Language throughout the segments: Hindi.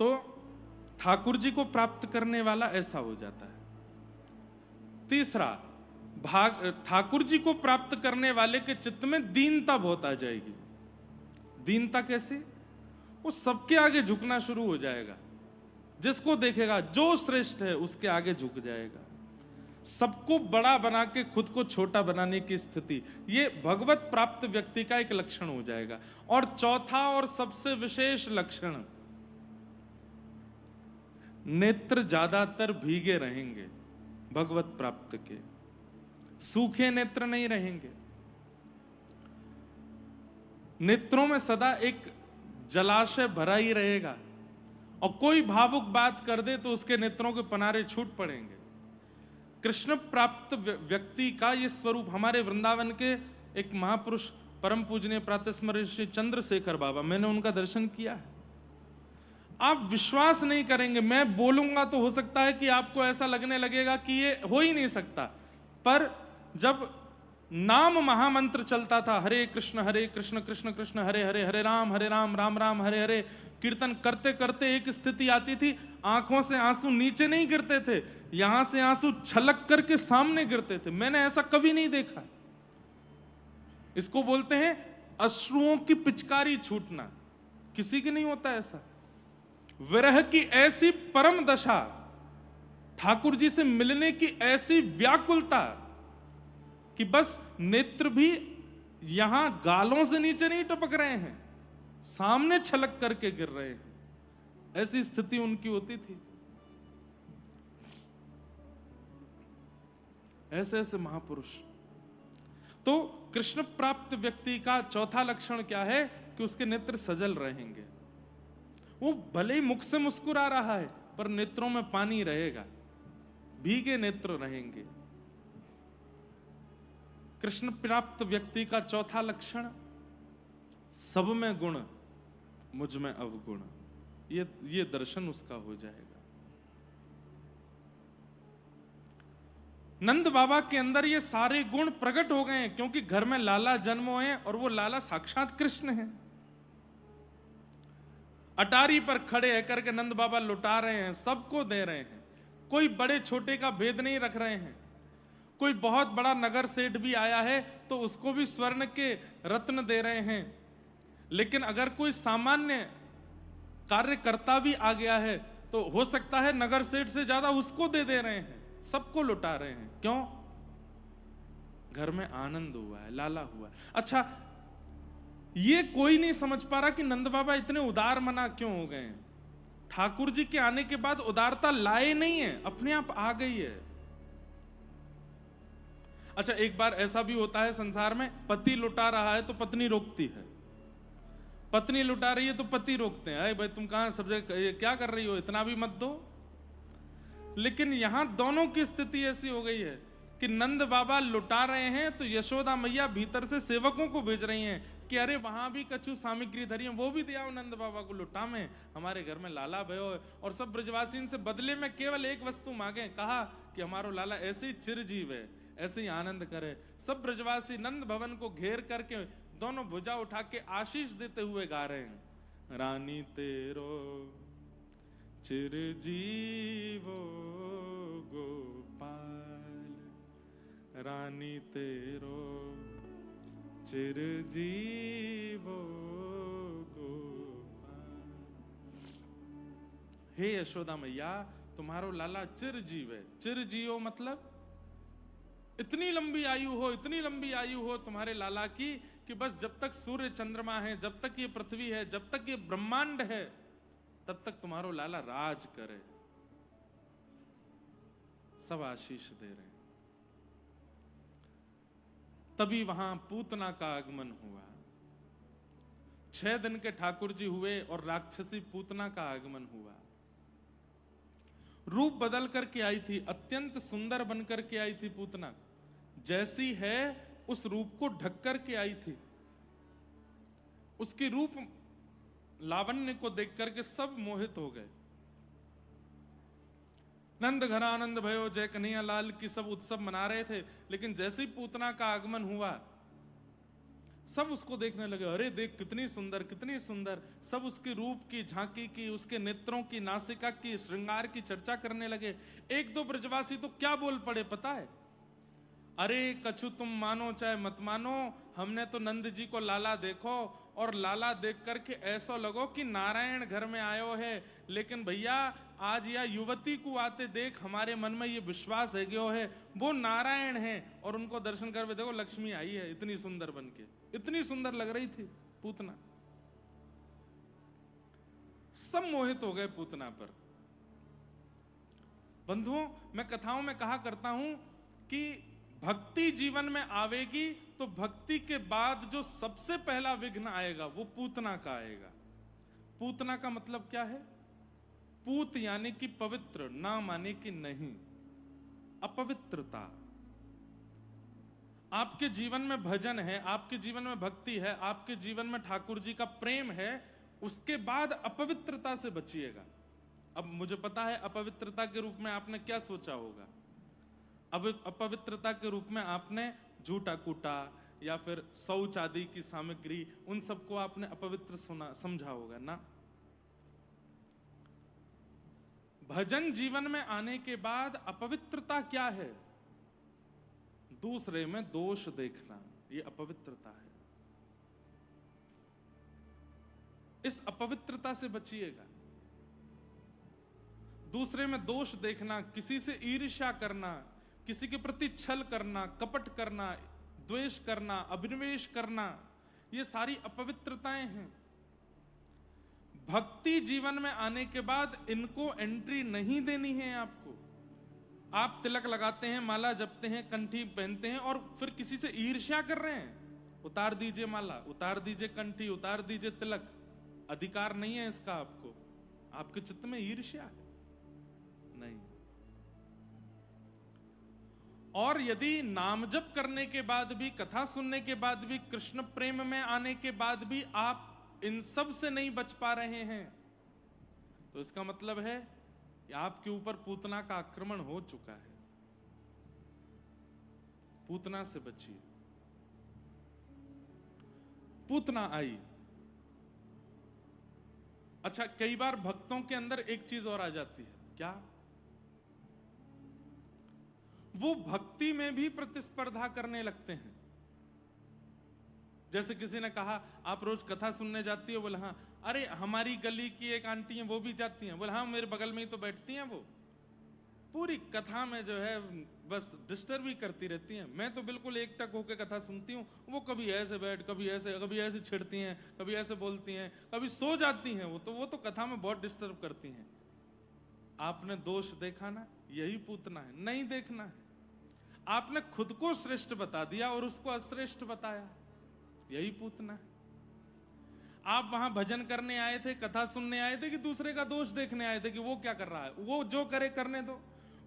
तो ठाकुर जी को प्राप्त करने वाला ऐसा हो जाता है। तीसरा ठाकुर जी को प्राप्त करने वाले के चित्त में दीनता बहुत आ जाएगी। दीनता कैसे? वो सबके आगे झुकना शुरू हो जाएगा। जिसको देखेगा जो श्रेष्ठ है उसके आगे झुक जाएगा। सबको बड़ा बना के खुद को छोटा बनाने की स्थिति, ये भगवत प्राप्त व्यक्ति का एक लक्षण हो जाएगा। और चौथा और सबसे विशेष लक्षण, नेत्र ज्यादातर भीगे रहेंगे भगवत प्राप्त के, सूखे नेत्र नहीं रहेंगे। नेत्रों में सदा एक जलाशय भरा ही रहेगा, और कोई भावुक बात कर दे तो उसके नेत्रों के पनारे छूट पड़ेंगे। कृष्ण प्राप्त व्यक्ति का ये स्वरूप हमारे वृंदावन के एक महापुरुष परम पूजनीय प्रातस्मरणीय श्री चंद्रशेखर बाबा, मैंने उनका दर्शन किया है। आप विश्वास नहीं करेंगे, मैं बोलूंगा तो हो सकता है कि आपको ऐसा लगने लगेगा कि ये हो ही नहीं सकता, पर जब नाम महामंत्र चलता था, हरे कृष्ण कृष्ण कृष्ण हरे हरे, हरे राम राम राम हरे हरे, कीर्तन करते करते एक स्थिति आती थी, आंखों से आंसू नीचे नहीं गिरते थे, यहां से आंसू छलक करके सामने गिरते थे। मैंने ऐसा कभी नहीं देखा। इसको बोलते हैं अश्रुओं की पिचकारी छूटना, किसी की नहीं होता ऐसा। विरह की ऐसी परम दशा, ठाकुर जी से मिलने की ऐसी व्याकुलता कि बस नेत्र भी यहां गालों से नीचे नहीं टपक रहे हैं, सामने छलक करके गिर रहे हैं। ऐसी स्थिति उनकी होती थी। ऐसे ऐसे महापुरुष। तो कृष्ण प्राप्त व्यक्ति का चौथा लक्षण क्या है कि उसके नेत्र सजल रहेंगे। वो भले ही मुख से मुस्कुरा रहा है पर नेत्रों में पानी रहेगा, भीगे नेत्र रहेंगे। कृष्ण प्राप्त व्यक्ति का चौथा लक्षण, सब में गुण मुझ में अवगुण, ये दर्शन उसका हो जाएगा। नंद बाबा के अंदर ये सारे गुण प्रकट हो गए हैं, क्योंकि घर में लाला जन्म हुए हैं और वो लाला साक्षात कृष्ण है। अटारी पर खड़े है करके नंद बाबा लुटा रहे हैं, सबको दे रहे हैं, कोई बड़े छोटे का भेद नहीं रख रहे हैं। कोई बहुत बड़ा नगर सेठ भी आया है तो उसको भी स्वर्ण के रत्न दे रहे हैं, लेकिन अगर कोई सामान्य कार्यकर्ता भी आ गया है तो हो सकता है नगर सेठ से ज्यादा उसको दे रहे हैं, सबको लुटा रहे हैं। क्यों? घर में आनंद हुआ है, लाला हुआ है। अच्छा, ये कोई नहीं समझ पा रहा कि नंद बाबा इतने उदार मना क्यों हो गए। ठाकुर जी के आने के बाद उदारता लाए नहीं है, अपने आप आ गई है। अच्छा, एक बार ऐसा भी होता है संसार में, पति लुटा रहा है तो पत्नी रोकती है, पत्नी लुटा रही है तो पति रोकते हैं, अरे भाई तुम कहां सब जगह क्या कर रही हो, इतना भी मत दो। लेकिन यहां दोनों की स्थिति ऐसी हो गई है कि नंद बाबा लुटा रहे हैं तो यशोदा मैया भीतर से सेवकों को भेज रही हैं कि अरे वहां भी कछु सामग्री धरी है, वो भी दिया नंद बाबा को लुटा में, हमारे घर में लाला भयो। और सब ब्रजवासी से बदले में केवल एक वस्तु मांगे, कहा कि हमारो लाला ऐसे ही चिरजीव है, ऐसे ही आनंद करे। सब ब्रजवासी नंद भवन को घेर करके दोनों भुजा उठा के आशीष देते हुए गा रहे हैं, रानी तेरो चिरजीवो गोपाल, रानी तेरो चिरजीवो गोपाल। हे यशोदा मैया, तुम्हारो लाला चिरजीव है। चिरजीव मतलब इतनी लंबी आयु हो, इतनी लंबी आयु हो तुम्हारे लाला की कि बस जब तक सूर्य चंद्रमा है, जब तक ये पृथ्वी है, जब तक ये ब्रह्मांड है, तब तक तुम्हारो लाला राज करे। सब आशीष दे रहे हैं। तभी वहां पूतना का आगमन हुआ। 6 दिन के ठाकुर जी हुए और राक्षसी पूतना का आगमन हुआ। रूप बदल करके आई थी, अत्यंत सुंदर बनकर के आई थी पूतना, जैसी है उस रूप को ढक करके आई थी। उसकी रूप लावण्य को देख करके सब मोहित हो गए। नंद घर आनंद भयो, जय कन्हैया लाल की सब उत्सव मना रहे थे, लेकिन जैसे ही पूतना का आगमन हुआ सब उसको देखने लगे, अरे देख कितनी सुंदर कितनी सुंदर। सब उसके रूप की झांकी की, उसके नेत्रों की, नासिका की, श्रृंगार की चर्चा करने लगे। एक दो ब्रजवासी तो क्या बोल पड़े पता है, अरे कछु तुम मानो चाहे मत मानो, हमने तो नंद जी को लाला देखो, और लाला देख करके ऐसा लगो कि नारायण घर में आयो है। लेकिन भैया आज यह युवती को आते देख हमारे मन में ये विश्वास है गयो है वो नारायण है। और उनको दर्शन करके देखो लक्ष्मी आई है इतनी सुंदर बन के, इतनी सुंदर लग रही थी पूतना। सब मोहित हो गए पूतना पर। बंधुओं, मैं कथाओं में कहा करता हूं कि भक्ति जीवन में आवेगी तो भक्ति के बाद जो सबसे पहला विघ्न आएगा वो पूतना का आएगा। पूतना का मतलब क्या है? पूत यानी कि पवित्र, ना माने कि नहीं, अपवित्रता। आपके जीवन में भजन है, आपके जीवन में भक्ति है, आपके जीवन में ठाकुर जी का प्रेम है, उसके बाद अपवित्रता से बचिएगा। अब मुझे पता है अपवित्रता के रूप में आपने क्या सोचा होगा। अब अपवित्रता के रूप में आपने झूठा कूटा या फिर शौच आदि की सामग्री, उन सबको आपने अपवित्र सुना समझा होगा ना। भजन जीवन में आने के बाद अपवित्रता क्या है? दूसरे में दोष देखना, ये अपवित्रता है। इस अपवित्रता से बचिएगा। दूसरे में दोष देखना, किसी से ईर्ष्या करना, किसी के प्रति छल करना, कपट करना, द्वेष करना, अभिनिवेश करना, ये सारी अपवित्रताएं हैं। भक्ति जीवन में आने के बाद इनको एंट्री नहीं देनी है आपको। आप तिलक लगाते हैं, माला जपते हैं, कंठी पहनते हैं और फिर किसी से ईर्ष्या कर रहे हैं। उतार दीजिए माला, उतार दीजिए कंठी, उतार दीजिए तिलक। अधिकार नहीं है इसका आपको। आपके चित्त में ईर्ष्या है नहीं। और यदि नाम जप करने के बाद भी, कथा सुनने के बाद भी, कृष्ण प्रेम में आने के बाद भी आप इन सब से नहीं बच पा रहे हैं, तो इसका मतलब है कि आपके ऊपर पूतना का आक्रमण हो चुका है। पूतना से बचिए। पूतना आई। अच्छा, कई बार भक्तों के अंदर एक चीज और आ जाती है, क्या? वो भक्ति में भी प्रतिस्पर्धा करने लगते हैं। जैसे किसी ने कहा आप रोज कथा सुनने जाती हो, बोले हाँ। अरे हमारी गली की एक आंटी है वो भी जाती हैं, बोले हाँ मेरे बगल में ही तो बैठती हैं, वो पूरी कथा में जो है बस डिस्टर्ब ही करती रहती हैं। मैं तो बिल्कुल एकटक होकर कथा सुनती हूँ, वो कभी ऐसे बैठ, कभी ऐसे छिड़ती हैं, कभी ऐसे बोलती हैं, कभी सो जाती हैं। वो तो कथा में बहुत डिस्टर्ब करती हैं। आपने दोष देखा ना, यही पूतना है। नहीं देखना है। आपने खुद को श्रेष्ठ बता दिया और उसको अश्रेष्ठ बताया, यही पूतना है। आप वहां भजन करने आए थे, कथा सुनने आए थे, कि दूसरे का दोष देखने आए थे कि वो क्या कर रहा है? वो जो करे करने दो।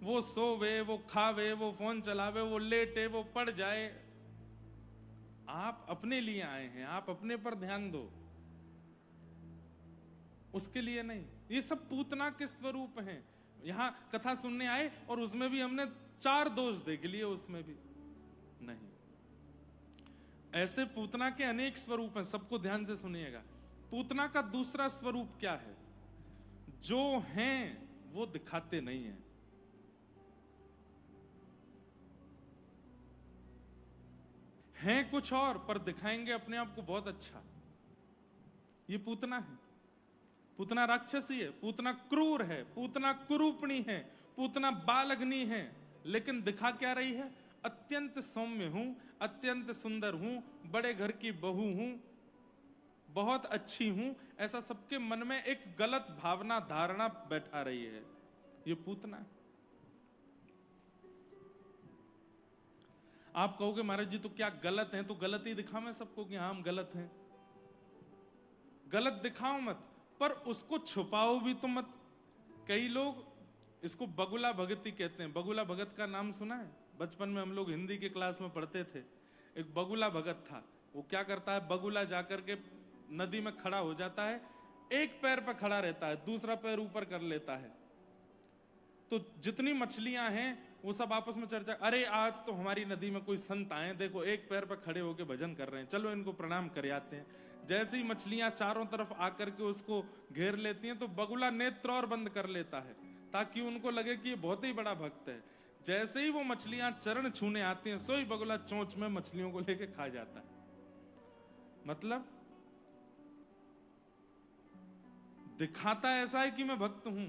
वो सोवे, वो खावे, वो फोन चलावे, वो लेटे, वो पड़ जाए। आप अपने लिए आए हैं, आप अपने पर ध्यान दो, उसके लिए नहीं। ये सब पूतना के स्वरूप हैं। यहां कथा सुनने आए और उसमें भी हमने 4 दोष देख लिए, उसमें भी नहीं। ऐसे पूतना के अनेक स्वरूप हैं, सबको ध्यान से सुनिएगा। पूतना का दूसरा स्वरूप क्या है? जो हैं वो दिखाते नहीं हैं। हैं कुछ और पर दिखाएंगे अपने आप को बहुत अच्छा। ये पूतना है। पूतना राक्षसी है, पूतना क्रूर है, पूतना कुरूपणी है, पूतना बालग्नि है। लेकिन दिखा क्या रही है? अत्यंत सौम्य हूं, अत्यंत सुंदर हूं, बड़े घर की बहू हूं, बहुत अच्छी हूं। ऐसा सबके मन में एक गलत भावना, धारणा बैठा रही है। ये पूतना है। आप कहोगे महाराज जी तो क्या गलत है? तो गलत ही दिखाओ मैं सबको कि हाँ हम गलत हैं। गलत दिखाओ मत, पर उसको छुपाओ भी तो मत। कई लोग इसको बगुला भगती कहते हैं। बगुला भगत का नाम सुना है? बचपन में हम लोग हिंदी के क्लास में पढ़ते थे। एक बगुला भगत था। वो क्या करता है, बगुला जाकर के नदी में खड़ा हो जाता है, एक पैर पर खड़ा रहता है, दूसरा पैर ऊपर कर लेता है, तो जितनी मछलियां हैं वो सब आपस में चर्चा, अरे आज तो हमारी नदी में कोई संत आए, देखो एक पैर पर खड़े होकर भजन कर रहे हैं, चलो इनको प्रणाम कर आते हैं। जैसे ही मछलियां चारों तरफ आकर के उसको घेर लेती हैं तो बगुला नेत्र और बंद कर लेता है ताकि उनको लगे कि ये बहुत ही बड़ा भक्त है। जैसे ही वो मछलियां चरण छूने आती हैं, सो ही बगुला चोंच में मछलियों को लेके खा जाता है। मतलब दिखाता ऐसा है कि मैं भक्त हूं,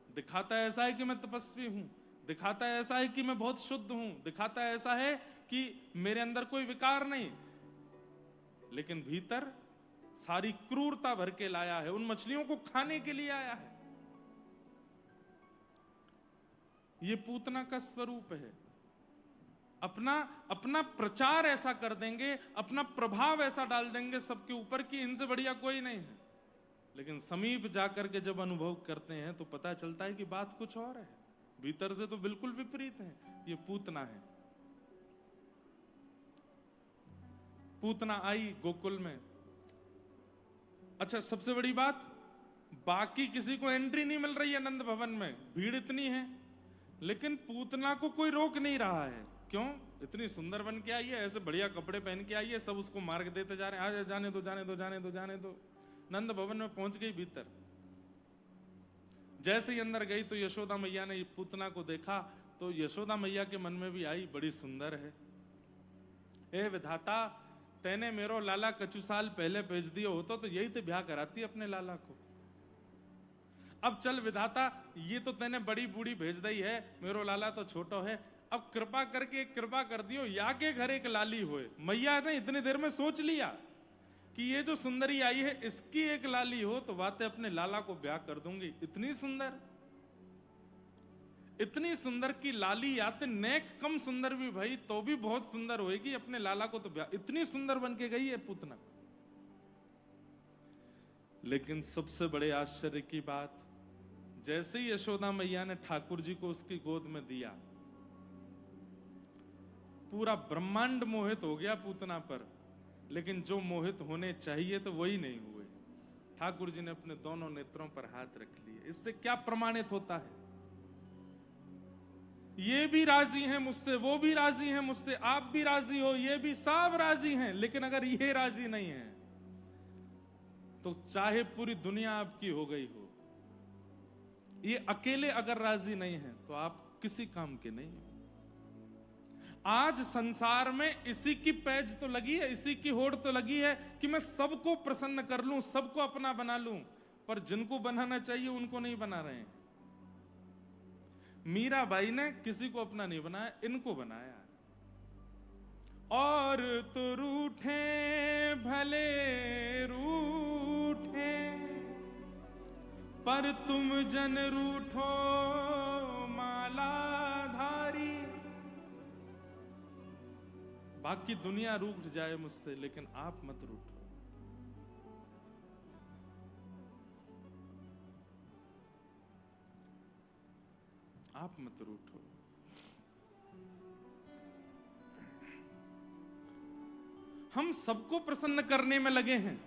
दिखाता ऐसा है कि मैं तपस्वी हूं, दिखाता ऐसा है कि मैं बहुत शुद्ध हूं, दिखाता ऐसा है कि मेरे अंदर कोई विकार नहीं, लेकिन भीतर सारी क्रूरता भर के लाया है, उन मछलियों को खाने के लिए आया है। ये पूतना का स्वरूप है। अपना प्रचार ऐसा कर देंगे, अपना प्रभाव ऐसा डाल देंगे सबके ऊपर कि इनसे बढ़िया कोई नहीं है, लेकिन समीप जाकर के जब अनुभव करते हैं तो पता चलता है कि बात कुछ और है, भीतर से तो बिल्कुल विपरीत है। ये पूतना है। पूतना आई गोकुल में। अच्छा, सबसे बड़ी बात, बाकी किसी को एंट्री नहीं मिल रही है नंद भवन में, भीड़ इतनी है, लेकिन पूतना को कोई रोक नहीं रहा है। क्यों? इतनी सुंदर बन के आई है, ऐसे बढ़िया कपड़े पहन के आई है, सब उसको मार्ग देते जा रहे हैं, आज जाने दो जाने दो जाने दो जाने दो। नंद भवन में पहुंच गई भीतर। जैसे ही अंदर गई तो यशोदा मैया ने पूतना को देखा तो यशोदा मैया के मन में भी आई, बड़ी सुंदर है। ए विधाता, तैने मेरो लाला कछु साल पहले भेज दियो होता तो यही तो ब्याह कराती अपने लाला को। अब चल विधाता, ये तो तैने बड़ी बूढ़ी भेज दी है, मेरो लाला तो छोटो है, अब कृपा करके कृपा कर दियो, या के घर एक लाली होए। मैया ने इतनी देर में सोच लिया कि ये जो सुंदरी आई है इसकी एक लाली हो तो बातें अपने लाला को ब्याह कर दूंगी। इतनी सुंदर की लाली आते नेक कम सुंदर भी भाई तो भी बहुत सुंदर होएगी, अपने लाला को तो ब्याह, इतनी सुंदर बन के गई है पूतना। लेकिन सबसे बड़े आश्चर्य की बात, जैसे ही यशोदा मैया ने ठाकुर जी को उसकी गोद में दिया, पूरा ब्रह्मांड मोहित हो गया पूतना पर, लेकिन जो मोहित होने चाहिए तो वही नहीं हुए। ठाकुर जी ने अपने दोनों नेत्रों पर हाथ रख लिए। इससे क्या प्रमाणित होता है? ये भी राजी हैं मुझसे, वो भी राजी हैं मुझसे, आप भी राजी हो, ये भी सब राजी हैं, लेकिन अगर ये राजी नहीं है तो चाहे पूरी दुनिया आपकी हो गई हो, ये अकेले अगर राजी नहीं है तो आप किसी काम के नहीं हो। आज संसार में इसी की पैज तो लगी है, इसी की होड़ तो लगी है कि मैं सबको प्रसन्न कर लूं, सबको अपना बना लूं, पर जिनको बनाना चाहिए उनको नहीं बना रहे हैं। मीराबाई ने किसी को अपना नहीं बनाया, इनको बनाया। और तो रूठे भले रूठे, पर तुम जन रूठो मालाधारी। बाकी दुनिया रूठ जाए मुझसे, लेकिन आप मत रूठो। आप मत रूठो। हम सबको प्रसन्न करने में लगे हैं।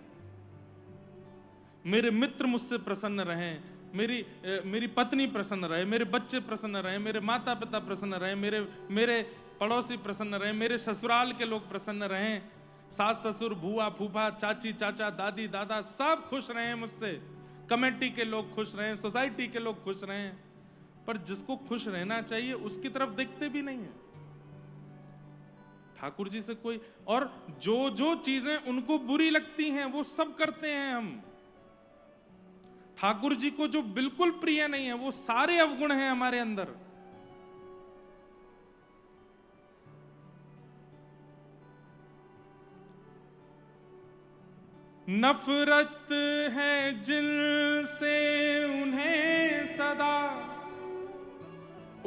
मेरे मित्र मुझसे प्रसन्न रहें, मेरी पत्नी प्रसन्न रहे, मेरे बच्चे प्रसन्न रहे, मेरे माता पिता प्रसन्न रहे, मेरे पड़ोसी प्रसन्न रहे, मेरे ससुराल के लोग प्रसन्न रहें, सास ससुर बुआ फूफा चाची चाचा दादी दादा सब खुश रहें मुझसे, कमेटी के लोग खुश रहें, सोसाइटी के लोग खुश रहें। पर जिसको खुश रहना चाहिए उसकी तरफ देखते भी नहीं है ठाकुर जी से कोई। और जो जो चीजें उनको बुरी लगती हैं वो सब करते हैं हम। ठाकुर जी को जो बिल्कुल प्रिय नहीं है वो सारे अवगुण हैं हमारे अंदर। नफरत है जिनसे उन्हें सदा,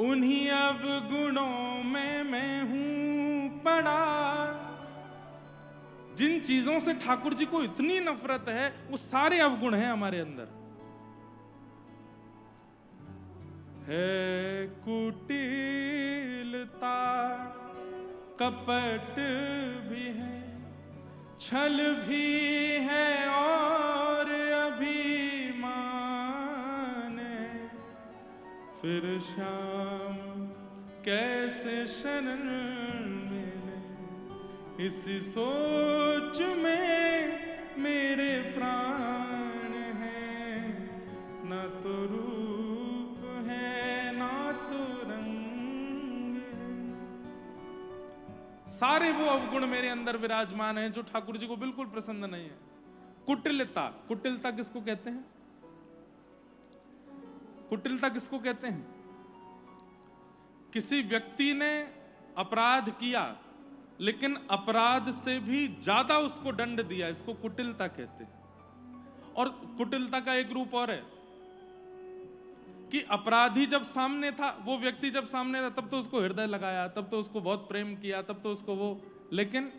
उन्हीं अवगुणों में मैं हूं पड़ा। जिन चीजों से ठाकुर जी को इतनी नफरत है वो सारे अवगुण हैं हमारे अंदर। है कुटिलता कपट भी है, छल भी है और अभिमान, फिर श्याम कैसे शरण मिले, इसी सोच में मेरे प्राण हैं, न तो रूप है ना तो रंग। सारे वो अवगुण मेरे अंदर विराजमान हैं जो ठाकुर जी को बिल्कुल पसंद नहीं है। कुटिलता, कुटिलता किसको कहते हैं? कुटिलता किसको कहते हैं? किसी व्यक्ति ने अपराध किया लेकिन अपराध से भी ज्यादा उसको दंड दिया, इसको कुटिलता कहते हैं। और कुटिलता का एक रूप और है कि अपराधी जब सामने था, वो व्यक्ति जब सामने था, तब तो उसको हृदय लगाया, तब तो उसको बहुत प्रेम किया, तब तो उसको वो, लेकिन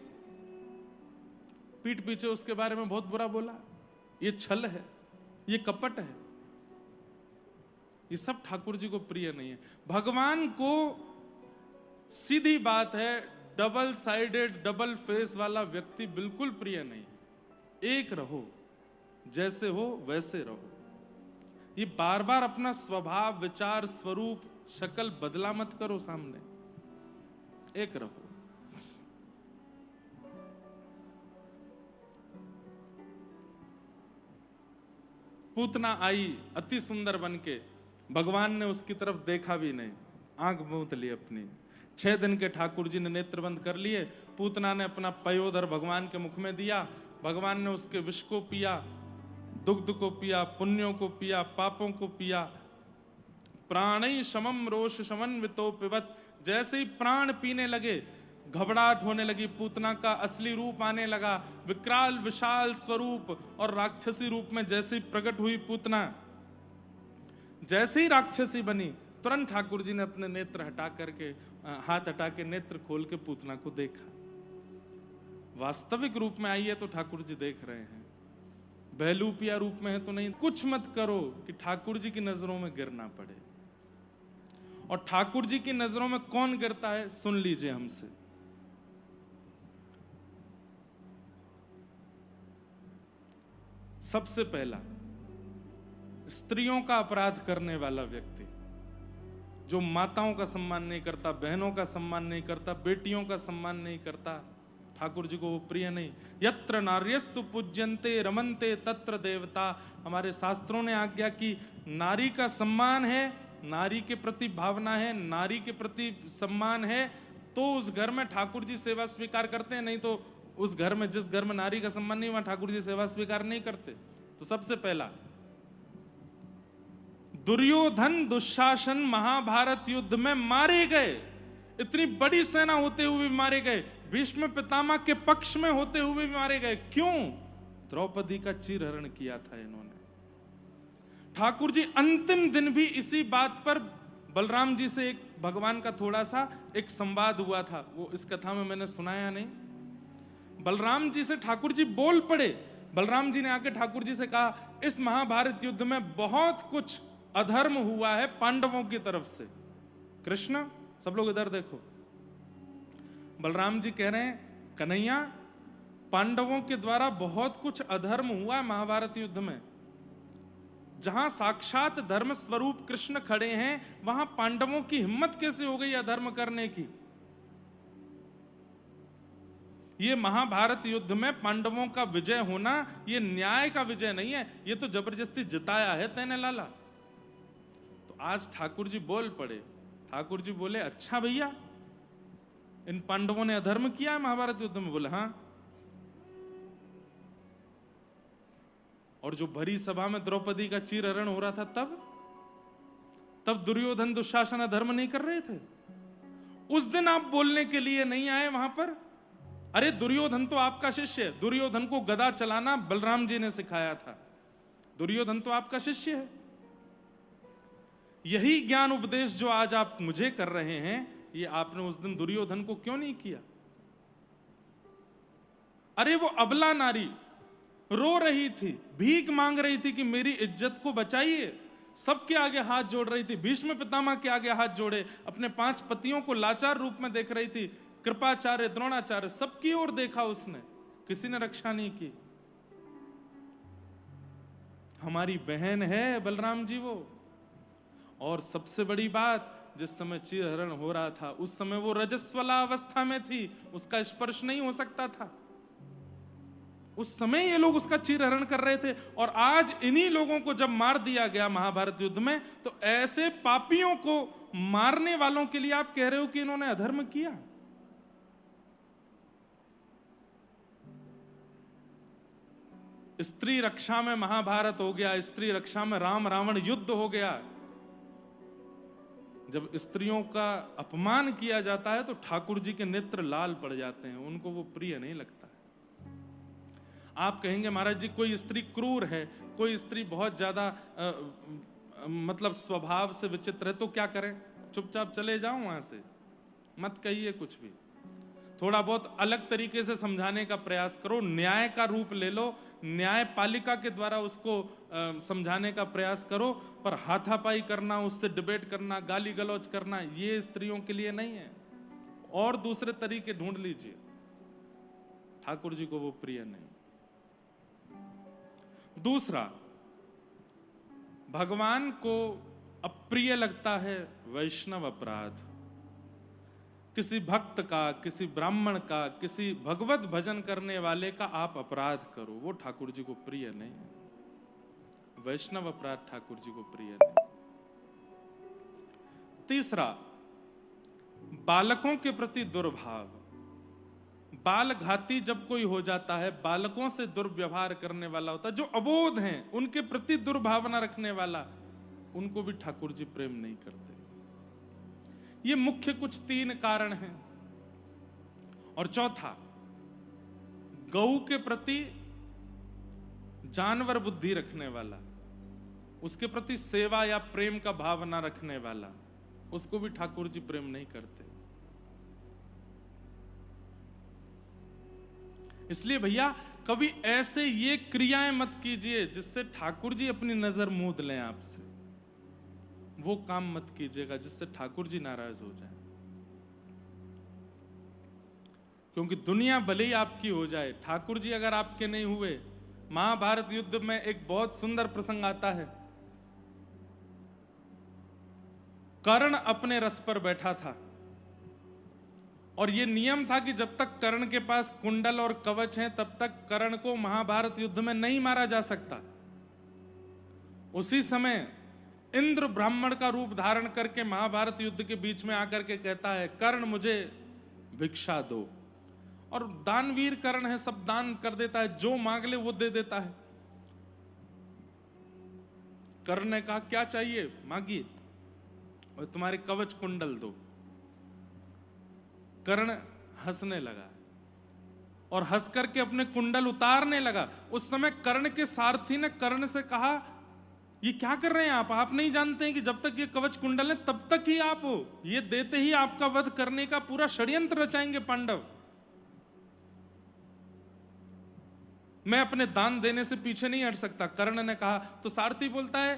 पीठ पीछे उसके बारे में बहुत बुरा बोला। ये छल है, ये कपट है, ये सब ठाकुर जी को प्रिय नहीं है। भगवान को सीधी बात है, डबल साइडेड डबल फेस वाला व्यक्ति बिल्कुल प्रिय नहीं है। एक रहो, जैसे हो वैसे रहो। ये बार बार अपना स्वभाव, विचार, स्वरूप, शक्ल बदला मत करो सामने, एक रहो। पूतना आई अति सुंदर बनके, भगवान ने उसकी तरफ देखा भी नहीं, आंख मूंद ली अपनी। 6 दिन के ठाकुर जी ने नेत्र बंद कर लिए। पूतना ने अपना पयोधर भगवान के मुख में दिया, भगवान ने उसके विष को पिया, दुग्ध को पिया, पुण्यों को पिया, पापों को पिया। प्राणै समम रोष समन्वितो पिबत, जैसे ही प्राण पीने लगे, घबराहट होने लगी, पूतना का असली रूप आने लगा, विकराल विशाल स्वरूप, और राक्षसी रूप में जैसे ही प्रकट हुई पूतना, जैसे ही राक्षसी बनी, तुरंत ठाकुर जी ने अपने नेत्र हटा करके, हाथ हटा के नेत्र खोल के पूतना को देखा। वास्तविक रूप में आई है तो ठाकुर जी देख रहे हैं, बहलूपिया रूप में है तो नहीं। कुछ मत करो कि ठाकुर जी की नजरों में गिरना पड़े। और ठाकुर जी की नजरों में कौन गिरता है, सुन लीजिए हमसे। सबसे पहला, स्त्रियों का अपराध करने वाला व्यक्ति, जो माताओं का सम्मान नहीं करता, बहनों का सम्मान नहीं करता, बेटियों का सम्मान नहीं करता, ठाकुर जी को वो प्रिय नहीं। यत्र नार्यस्तु पूज्यन्ते रमन्ते तत्र देवता। हमारे शास्त्रों ने आज्ञा की, नारी का सम्मान है, नारी के प्रति भावना है, नारी के प्रति सम्मान है, तो उस घर में ठाकुर जी सेवा स्वीकार करते हैं, नहीं तो उस घर में, जिस घर में नारी का सम्मान नहीं, वहां ठाकुर जी सेवा स्वीकार नहीं करते। तो सबसे पहला, दुर्योधन दुशासन महाभारत युद्ध में मारे गए, इतनी बड़ी सेना होते हुए भी मारे गए, भीष्म पितामह के पक्ष में होते हुए भी मारे गए। क्यों? द्रौपदी का चीरहरण किया था इन्होंने। ठाकुर जी अंतिम दिन भी इसी बात पर बलराम जी से एक भगवान का थोड़ा सा एक संवाद हुआ था, वो इस कथा में मैंने सुनाया नहीं। बलराम जी से ठाकुर जी बोल पड़े। बलराम जी ने आके ठाकुर जी से कहा, इस महाभारत युद्ध में बहुत कुछ अधर्म हुआ है पांडवों की तरफ से। कृष्ण, सब लोग इधर देखो। बलराम जी कह रहे हैं, कन्हैया, पांडवों के द्वारा बहुत कुछ अधर्म हुआ है महाभारत युद्ध में। जहां साक्षात धर्म स्वरूप कृष्ण खड़े हैं, वहां पांडवों की हिम्मत कैसे हो गई अधर्म करने की? ये महाभारत युद्ध में पांडवों का विजय होना, ये न्याय का विजय नहीं है, ये तो जबरदस्ती जिताया है तैने लाला। तो आज ठाकुर जी बोल पड़े। ठाकुर जी बोले, अच्छा भैया, इन पांडवों ने अधर्म किया है महाभारत युद्ध में? बोले हाँ। और जो भरी सभा में द्रौपदी का चीरहरण हो रहा था, तब दुर्योधन दुशासन अधर्म नहीं कर रहे थे? उस दिन आप बोलने के लिए नहीं आए वहां पर? अरे दुर्योधन तो आपका शिष्य है, दुर्योधन को गदा चलाना बलराम जी ने सिखाया था, दुर्योधन तो आपका शिष्य है। यही ज्ञान उपदेश जो आज आप मुझे कर रहे हैं, ये आपने उस दिन दुर्योधन को क्यों नहीं किया? अरे वो अबला नारी रो रही थी, भीख मांग रही थी कि मेरी इज्जत को बचाइए, सबके आगे हाथ जोड़ रही थी, भीष्म पितामह के आगे हाथ जोड़े, अपने 5 पतियों को लाचार रूप में देख रही थी, कृपाचार्य, द्रोणाचार्य, सबकी ओर देखा उसने, किसी ने रक्षा नहीं की। हमारी बहन है बलराम जी वो। और सबसे बड़ी बात, जिस समय चीरहरण हो रहा था उस समय वो रजस्वला अवस्था में थी, उसका स्पर्श नहीं हो सकता था। उस समय ये लोग उसका चीरहरण कर रहे थे। और आज इन्हीं लोगों को जब मार दिया गया महाभारत युद्ध में, तो ऐसे पापियों को मारने वालों के लिए आप कह रहे हो कि इन्होंने अधर्म किया। स्त्री रक्षा में महाभारत हो गया, स्त्री रक्षा में राम रावण युद्ध हो गया। जब स्त्रियों का अपमान किया जाता है तो ठाकुर जी के नेत्र लाल पड़ जाते हैं, उनको वो प्रिय नहीं लगता। आप कहेंगे महाराज जी कोई स्त्री क्रूर है, कोई स्त्री बहुत ज्यादा मतलब स्वभाव से विचित्र है, तो क्या करें? चुपचाप चले जाओ वहां से, मत कहिए कुछ भी। थोड़ा बहुत अलग तरीके से समझाने का प्रयास करो, न्याय का रूप ले लो, न्यायपालिका के द्वारा उसको समझाने का प्रयास करो। पर हाथापाई करना, उससे डिबेट करना, गाली गलौज करना, ये स्त्रियों के लिए नहीं है। और दूसरे तरीके ढूंढ लीजिए, ठाकुर जी को वो प्रिय नहीं। दूसरा, भगवान को अप्रिय लगता है वैष्णव अपराध। किसी भक्त का, किसी ब्राह्मण का, किसी भगवत भजन करने वाले का आप अपराध करो, वो ठाकुर जी को प्रिय नहीं है। वैष्णव अपराध ठाकुर जी को प्रिय नहीं। तीसरा, बालकों के प्रति दुर्भाव। बाल घाती जब कोई हो जाता है, बालकों से दुर्व्यवहार करने वाला होता है, जो अबोध हैं उनके प्रति दुर्भावना रखने वाला, उनको भी ठाकुर जी प्रेम नहीं करते। ये मुख्य कुछ 3 कारण हैं। और चौथा, गऊ के प्रति जानवर बुद्धि रखने वाला, उसके प्रति सेवा या प्रेम का भाव ना रखने वाला, उसको भी ठाकुर जी प्रेम नहीं करते। इसलिए भैया कभी ऐसे ये क्रियाएं मत कीजिए जिससे ठाकुर जी अपनी नजर मूंद लें आपसे। वो काम मत कीजिएगा जिससे ठाकुर जी नाराज हो जाएं। क्योंकि दुनिया भले ही आपकी हो जाए, ठाकुर जी अगर आपके नहीं हुए। महाभारत युद्ध में एक बहुत सुंदर प्रसंग आता है। कर्ण अपने रथ पर बैठा था और यह नियम था कि जब तक कर्ण के पास कुंडल और कवच हैं तब तक कर्ण को महाभारत युद्ध में नहीं मारा जा सकता। उसी समय इंद्र ब्राह्मण का रूप धारण करके महाभारत युद्ध के बीच में आकर के कहता है, कर्ण मुझे भिक्षा दो। और दानवीर कर्ण है, सब दान कर देता है, जो मांग ले वो दे देता है। कर्ण ने कहा क्या चाहिए मांगिए, और तुम्हारे कवच कुंडल दो। कर्ण हंसने लगा और हंस करके अपने कुंडल उतारने लगा। उस समय कर्ण के सारथी ने कर्ण से कहा, ये क्या कर रहे हैं आप नहीं जानते हैं कि जब तक ये कवच कुंडल है तब तक ही आप हो, ये देते ही आपका वध करने का पूरा षड्यंत्र रचाएंगे पांडव। मैं अपने दान देने से पीछे नहीं हट सकता। कर्ण ने कहा। तो सारथी बोलता है,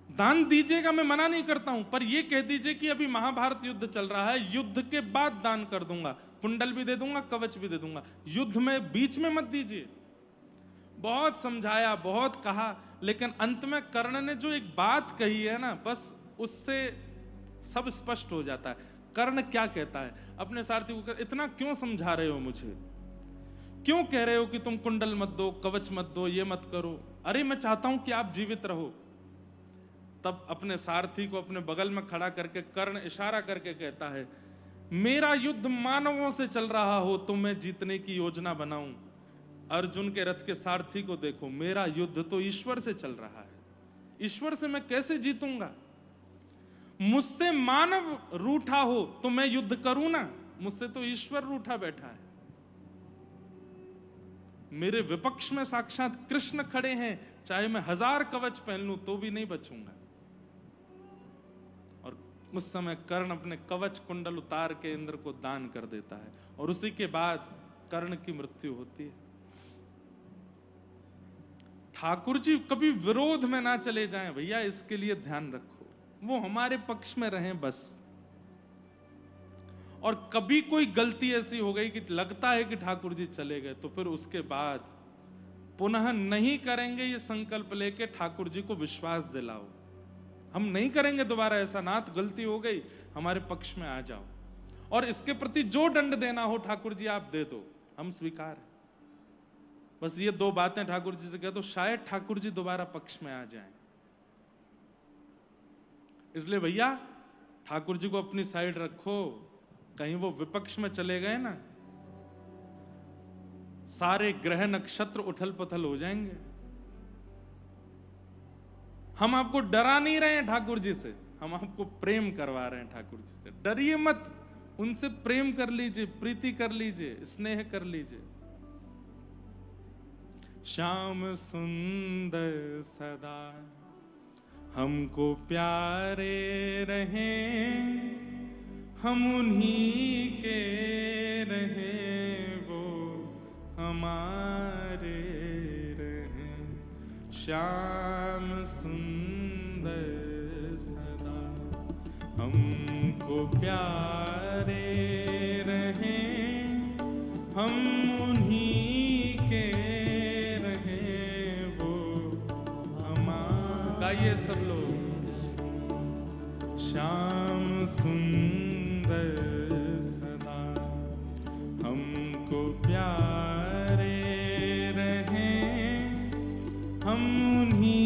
दान दीजिएगा, मैं मना नहीं करता हूं, पर यह कह दीजिए कि अभी महाभारत युद्ध चल रहा है, युद्ध के बाद दान कर दूंगा, कुंडल भी दे दूंगा, कवच भी दे दूंगा, युद्ध में बीच में मत दीजिए। बहुत समझाया, बहुत कहा, लेकिन अंत में कर्ण ने जो एक बात कही है ना, बस उससे सब स्पष्ट हो जाता है। कर्ण क्या कहता है अपने सारथी को, इतना क्यों समझा रहे हो मुझे, क्यों कह रहे हो कि तुम कुंडल मत दो, कवच मत दो, ये मत करो। अरे मैं चाहता हूं कि आप जीवित रहो। तब अपने सारथी को अपने बगल में खड़ा करके कर्ण इशारा करके कहता है, मेरा युद्ध मानवों से चल रहा हो तो मैं जीतने की योजना बनाऊं, अर्जुन के रथ के सारथी को देखो, मेरा युद्ध तो ईश्वर से चल रहा है, ईश्वर से मैं कैसे जीतूंगा। मुझसे मानव रूठा हो तो मैं युद्ध करूं ना, मुझसे तो ईश्वर रूठा बैठा है। मेरे विपक्ष में साक्षात कृष्ण खड़े हैं, चाहे मैं 1000 कवच पहन लूं तो भी नहीं बचूंगा। और उस समय कर्ण अपने कवच कुंडल उतार के इंद्र को दान कर देता है, और उसी के बाद कर्ण की मृत्यु होती है। ठाकुर जी कभी विरोध में ना चले जाएं भैया, इसके लिए ध्यान रखो, वो हमारे पक्ष में रहें बस। और कभी कोई गलती ऐसी हो गई कि लगता है कि ठाकुर जी चले गए, तो फिर उसके बाद पुनः नहीं करेंगे, ये संकल्प लेके ठाकुर जी को विश्वास दिलाओ, हम नहीं करेंगे दोबारा ऐसा, नाथ गलती हो गई, हमारे पक्ष में आ जाओ, और इसके प्रति जो दंड देना हो ठाकुर जी आप दे दो, हम स्वीकार है। बस ये 2 बातें ठाकुर जी से कह दो, शायद ठाकुर जी दोबारा पक्ष में आ जाएं। इसलिए भैया ठाकुर जी को अपनी साइड रखो, कहीं वो विपक्ष में चले गए ना, सारे ग्रह नक्षत्र उथल पुथल हो जाएंगे। हम आपको डरा नहीं रहे हैं ठाकुर जी से, हम आपको प्रेम करवा रहे हैं ठाकुर जी से। डरिए मत, उनसे प्रेम कर लीजिए, प्रीति कर लीजिए, स्नेह कर लीजिए। श्याम सुंदर सदा हमको प्यारे रहें, हम उन्हीं के रहें, वो हमारे रहें। श्याम सुंदर सदा हमको प्यारे रहें, हम उन्हीं के रहें, वो हमारे। गाइए सब लोग। श्याम सुंदर सदा हमको प्यारे रहें, हम उन्हीं